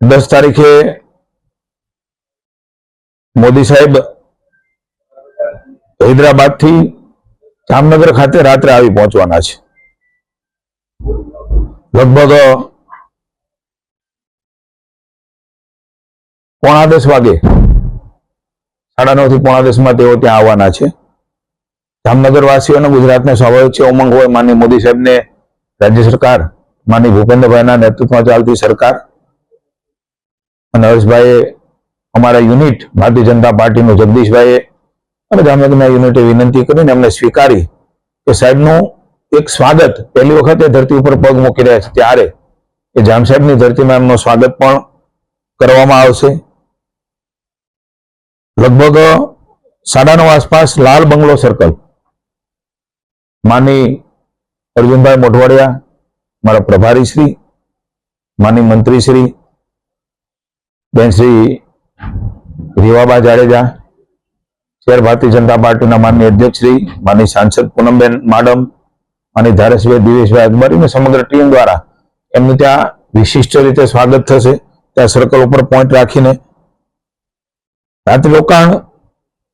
10 તારીખે મોદી સાહેબ હૈદરાબાદ થી જામનગર ખાતે રાત્રે આવી પહોંચવાના છે। લગભગ 9:45 વાગે 9:30 થી 9:45 માં તેઓ ત્યાં આવવાના છે। જામનગર વાસીઓને ગુજરાતને સ્વાભાવિક છે ઉમંગ હોય માનનીય મોદી સાહેબને રાજ્ય સરકાર માનનીય ભૂપેન્દ્રભાઈના નેતૃત્વમાં ચાલતી સરકાર અને હર્ષભાઈએ અમારા યુનિટ ભારતીય જનતા પાર્ટીનું જગદીશભાઈએ અને જામનગરના યુનિટે વિનંતી કરીને એમને સ્વીકારી કે સાહેબનું એક સ્વાગત પહેલી વખત એ ધરતી ઉપર પગ મૂકી રહ્યા છે ત્યારે એ જામ સાહેબની ધરતીમાં એમનું સ્વાગત પણ કરવામાં આવશે। લગભગ 9:30 આસપાસ લાલ બંગલો સર્કલ માની અર્જુનભાઈ મોઢવાડિયા મારા પ્રભારી શ્રી માની મંત્રી શ્રી બેન શ્રી રીવાબા જાડેજા શહેર ભારતીય જનતા પાર્ટીના માનનીય અધ્યક્ષ શ્રી માની સાંસદ પૂનમબેન માડમ માની ધારાસભ્ય દિવેશભાઈ અકબરી અને સમગ્ર ટીમ દ્વારા એમનું ત્યાં વિશિષ્ટ રીતે સ્વાગત થશે। ત્યાં સર્કલ ઉપર પોઈન્ટ રાખીને રાત્રિ રોકાણ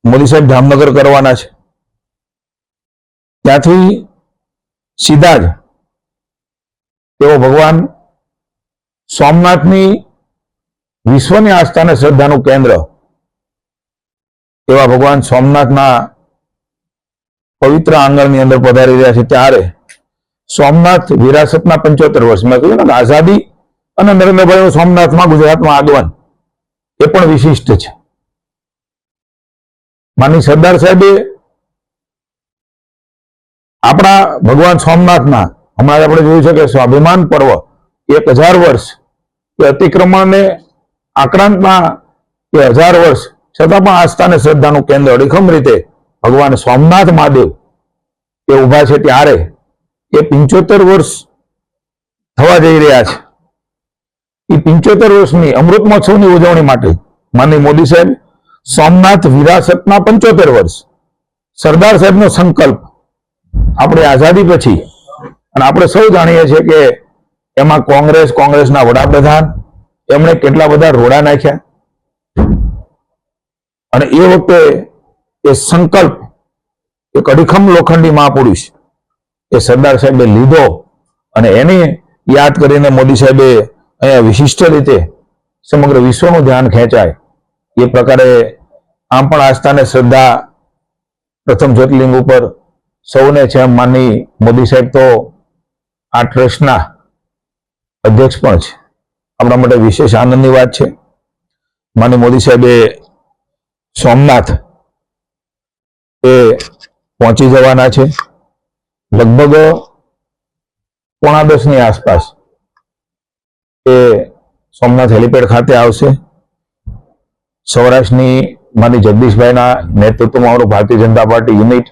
મોદી સાહેબ જામનગર કરવાના છે। ત્યાંથી સીધા જ તેઓ ભગવાન સોમનાથની વિશ્વની આસ્થા અને શ્રદ્ધાનું કેન્દ્ર એવા ભગવાન સોમનાથના પવિત્ર આંગણની અંદર પધારી રહ્યા છે ત્યારે સોમનાથ વિરાસતના 75 વર્ષ મેં કહ્યું ને આઝાદી અને નરેન્દ્રભાઈનું સોમનાથમાં ગુજરાતમાં આગમન એ પણ વિશિષ્ટ છે। માની સરદાર સાહેબે આપણા ભગવાન સોમનાથના હમણાં આપણે જોયું છે કે સ્વાભિમાન પર્વ 1000 વર્ષ કે અતિક્રમણને આક્રાંતના 1000 વર્ષ છતાં પણ આસ્થા અને શ્રદ્ધાનું કેન્દ્ર અડીખમ રીતે ભગવાન સોમનાથ મહાદેવ એ ઉભા છે ત્યારે એ 75 વર્ષ થવા જઈ રહ્યા છે। એ 75 વર્ષની અમૃત મહોત્સવની ઉજવણી માટે માનનીય મોદી સાહેબ સોમનાથ વિરાસતના 75 વર્ષ સરદાર સાહેબનો સંકલ્પ આપણી આઝાદી પછી અને આપણે સૌ જાણીએ છીએ કે એમાં કોંગ્રેસના વડાપ્રધાન એમણે કેટલા બધા રોડા નાખ્યા અને એ વખતે એ સંકલ્પ એક અડીખમ લોખંડી મહાપુરુષ એ સરદાર સાહેબે લીધો અને એને યાદ કરીને મોદી સાહેબે અહીંયા વિશિષ્ટ રીતે સમગ્ર વિશ્વનું ધ્યાન ખેંચાય એ પ્રકારે આમ પણ આસ્થા અને શ્રદ્ધા પ્રથમ જ્યોતિર્લિંગ ઉપર સૌને છે। માનની મોદી સાહેબ તો આ ટ્રસ્ટના અધ્યક્ષ પણ છે। આપણા માટે વિશેષ આનંદની વાત છે માનની મોદી સાહેબે સોમનાથ એ પહોંચી જવાના છે। લગભગ 9:45 ની આસપાસ એ સોમનાથ હેલિપેડ ખાતે આવશે। સૌરાષ્ટ્રની માની જગદીશભાઈના નેતૃત્વમાં ભારતીય જનતા પાર્ટી યુનિટ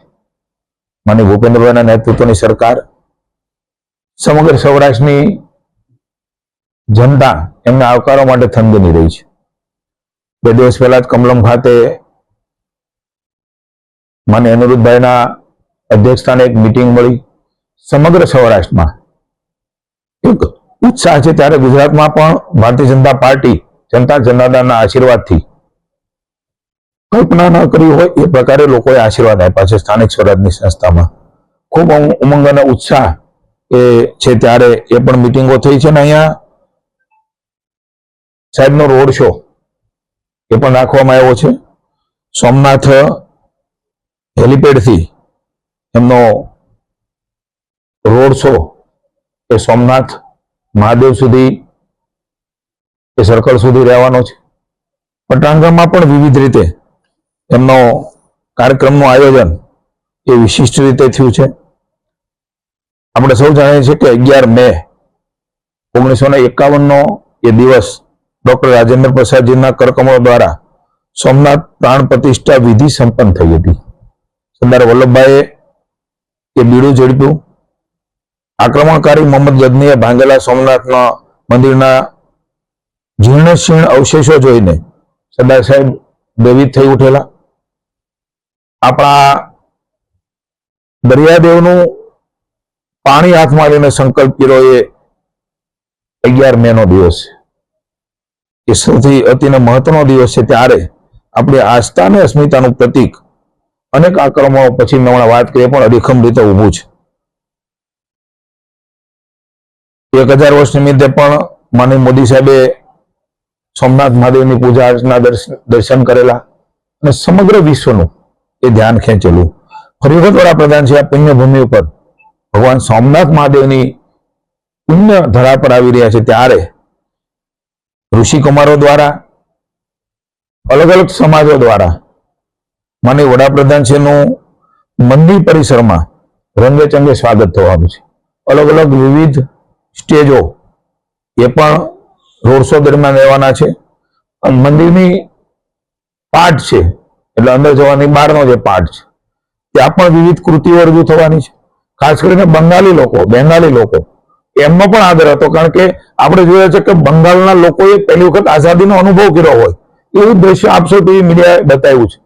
માની ભૂપેન્દ્રભાઈના નેતૃત્વની સરકાર સમગ્ર સૌરાષ્ટ્રની જનતા એમને આવકારવા માટે થનગની રહી છે। 2 દિવસ પહેલા જ કમલમ ખાતે માની અનિરુદ્ધભાઈના અધ્યક્ષસ્થાને એક મિટિંગ મળી। સમગ્ર સૌરાષ્ટ્રમાં એક ઉત્સાહ છે ત્યારે ગુજરાતમાં પણ ભારતીય જનતા પાર્ટી જનતા જનાર્દનના આશીર્વાદથી કલ્પના ન કરી હોય એ પ્રકારે લોકોએ આશીર્વાદ આપ્યા છે। સ્થાનિક સ્વરાજની સંસ્થામાં ખૂબ ઉમંગ અને ઉત્સાહ એ છે ત્યારે એ પણ મિટિંગો થઈ છે ને અહીંયા સાહેબનો રોડ શો એ પણ રાખવામાં આવ્યો છે। સોમનાથ હેલિપેડથી એમનો રોડ શો એ સોમનાથ મહાદેવ સુધી એ સર્કલ સુધી રહેવાનો છે। પટાંગણમાં પણ વિવિધ રીતે એમનો કાર્યક્રમનું આયોજન એ વિશિષ્ટ રીતે થયું છે। આપણે સૌ જાણીએ છીએ કે 11 મે 1951નો એ દિવસ ડોક્ટર રાજેન્દ્ર પ્રસાદજીના કરકમળો દ્વારા સોમનાથ પ્રાણ પ્રતિષ્ઠા વિધિ સંપન્ન થઈ હતી। સરદાર વલ્લભભાઈએ એ બીડું ઝડપ્યું। આક્રમણકારી મોહમ્મદ ગઝનીએ ભાંગેલા સોમનાથના મંદિરના જીર્ણશીર્ણ અવશેષો જોઈને સરદાર સાહેબ ભયભીત થઈ ઉઠેલા। આપણા દરિયાદેવનું પાણી હાથમાં લઈને સંકલ્પ કર્યો એ 11 મે નો દિવસ છે। એ સૌથી અતિને મહત્વનો દિવસ છે, ત્યારે આપણી આસ્થા અને અસ્મિતાનું પ્રતીક અનેક આક્રમણો પછી મેં હમણાં વાત કરીએ પણ અડીખમ રીતે ઊભું છે. 1000 વર્ષ નિમિત્તે પણ માનનીય મોદી સાહેબે સોમનાથ મહાદેવની પૂજા અર્ચના દર્શન કરેલા અને સમગ્ર વિશ્વનું એ ધ્યાન ખેંચેલું. ફરી વખત વડાપ્રધાન છે આ પુણ્યભૂમિ ઉપર ભગવાન સોમનાથ મહાદેવની પુણ્ય ધરા પર આવી રહ્યા છે, ત્યારે ઋષિકુમારો દ્વારા, અલગ અલગ સમાજો દ્વારા માનનીય વડાપ્રધાન છે નું મંદિર પરિસરમાં રંગેચંગે સ્વાગત થવાનું છે. અલગ અલગ વિવિધ સ્ટેજો એ પણ રોડ શો દરમિયાન રહેવાના છે. અને મંદિરની પાર્ટ છે, એટલે અંદર જવાની બહારનો જે પાર્ટ છે ત્યાં પણ વિવિધ કૃતિઓ રજૂ થવાની છે. ખાસ કરીને બેંગાલી લોકો એમનો પણ આદર હતો, કારણ કે આપણે જોઈએ છે કે બંગાળના લોકોએ પહેલી વખત આઝાદીનો અનુભવ કર્યો હોય એવું દ્રશ્ય આપશો ટીવી મીડિયાએ બતાવ્યું છે.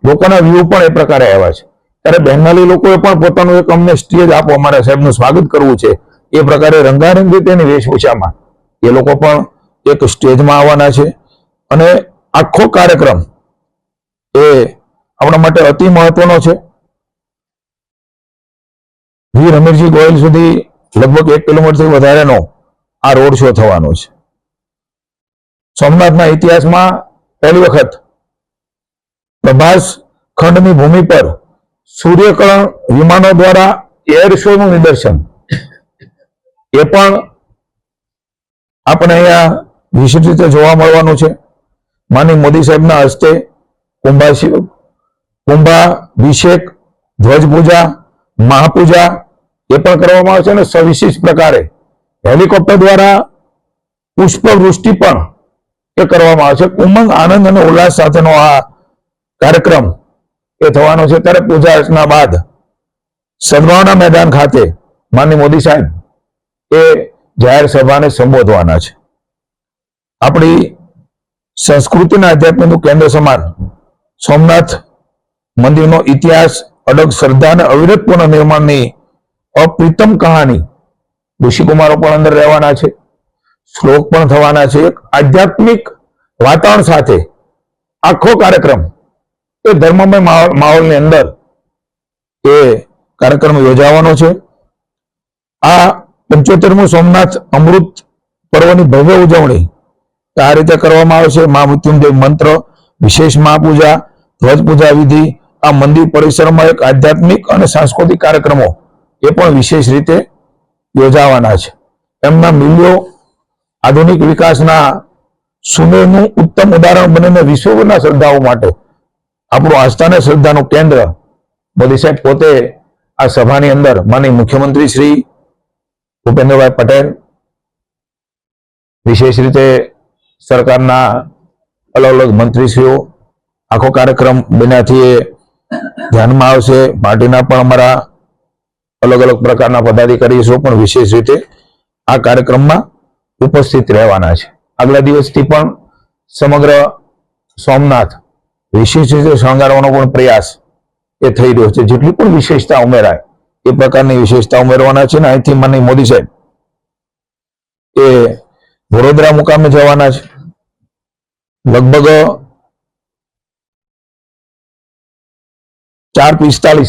લોકોના વ્યૂ પણ એ પ્રકારે આવ્યા છે. ત્યારે બેંગાલી લોકોએ પણ પોતાનું એક અમને સ્ટેજ આપો, અમારા સાહેબનું સ્વાગત કરવું છે, એ પ્રકારે રંગારંગ તેની વેશભૂષામાં એ લોકો પણ એક સ્ટેજમાં આવવાના છે. અને આખો કાર્યક્રમ એ આપણા માટે અતિ મહત્વનો છે. વીર હમીરજી ગોયલ સુધી લગભગ 1 કિલોમીટરથી વધારેનો આ રોડ શો થવાનો છે. સોમનાથના ઇતિહાસમાં પહેલી વખત પ્રભાસ ખંડની ભૂમિ પર સૂર્યકિરણ વિમાનો દ્વારા એર શોનું નિદર્શન એ પણ આપણે અહીંયા વિશેષ રીતે જોવા મળવાનું છે. માનનીય મોદી સાહેબના હસ્તે કુંભાભિષેક, ધ્વજ પૂજા, મહાપૂજા એ પણ કરવામાં આવશે. અને સવિશેષ પ્રકારે હેલિકોપ્ટર દ્વારા પુષ્પવૃષ્ટિ પણ એ કરવામાં આવશે. ઉમંગ, આનંદ અને ઉલ્લાસ સાથેનો આ કાર્યક્રમ એ થવાનો છે. ત્યારે પૂજા અર્ચના બાદ સદભાવના મેદાન ખાતે માનનીય મોદી સાહેબ એ જાહેર સભાને સંબોધવાના છે. આપણી સંસ્કૃતિના આધ્યાત્મનું કેન્દ્ર સમાન સોમનાથ મંદિરનો ઇતિહાસ, અડગ શ્રદ્ધા અને અવિરત પુનઃનિર્માણની અપ્રિતમ કહાની ઋષિકુમારો પણ અંદર રહેવાના છે, શ્લોક પણ થવાના છે. એક આધ્યાત્મિક વાતાવરણ સાથે આખો કાર્યક્રમ એ ધર્મમય માહોલની અંદર એ કાર્યક્રમ યોજાવાનો છે. આ 75મું સોમનાથ અમૃત પર્વની ભવ્ય ઉજવણી આ રીતે કરવામાં આવે છે. મા મૃત્યુંજય મંત્ર, વિશેષ મહાપૂજા, ધ્વજ પૂજા વિધિ, આ મંદિર પરિસરમાં એક આધ્યાત્મિક અને સાંસ્કૃતિક કાર્યક્રમો એ પણ વિશેષ રીતે યોજાવાના છે. એમના મૂલ્યો આધુનિક વિકાસના સુમેળનું ઉત્તમ ઉદાહરણ બનીને વિશ્વભરના શ્રદ્ધાઓ માટે આપણું આસ્થા અને શ્રદ્ધાનું કેન્દ્ર મોદી સાહેબ પોતે આ સભાની અંદર માનનીય મુખ્યમંત્રી શ્રી ભૂપેન્દ્રભાઈ પટેલ, વિશેષ રીતે સરકારના અલગ અલગ મંત્રીશ્રીઓ, આખો કાર્યક્રમ બન્યાથી એ ધ્યાનમાં આવશે. પાર્ટીના પણ અમારા અલગ અલગ પ્રકારના પદાધિકારીઓ પણ વિશેષ રીતે આ કાર્યક્રમમાં ઉપસ્થિત રહેવાના છે. આગલા દિવસથી પણ સમગ્ર સોમનાથ વિશેષ રીતે શણગારવાનો પણ પ્રયાસ એ થઈ રહ્યો છે. જેટલી પણ વિશેષતા ઉમેરાય એ પ્રકારની વિશેષતા ઉમેરવાના છે. ને અહીંથી માનનીય મોદી સાહેબ એ વડોદરા મુકામે જવાના છે. લગભગ 4:45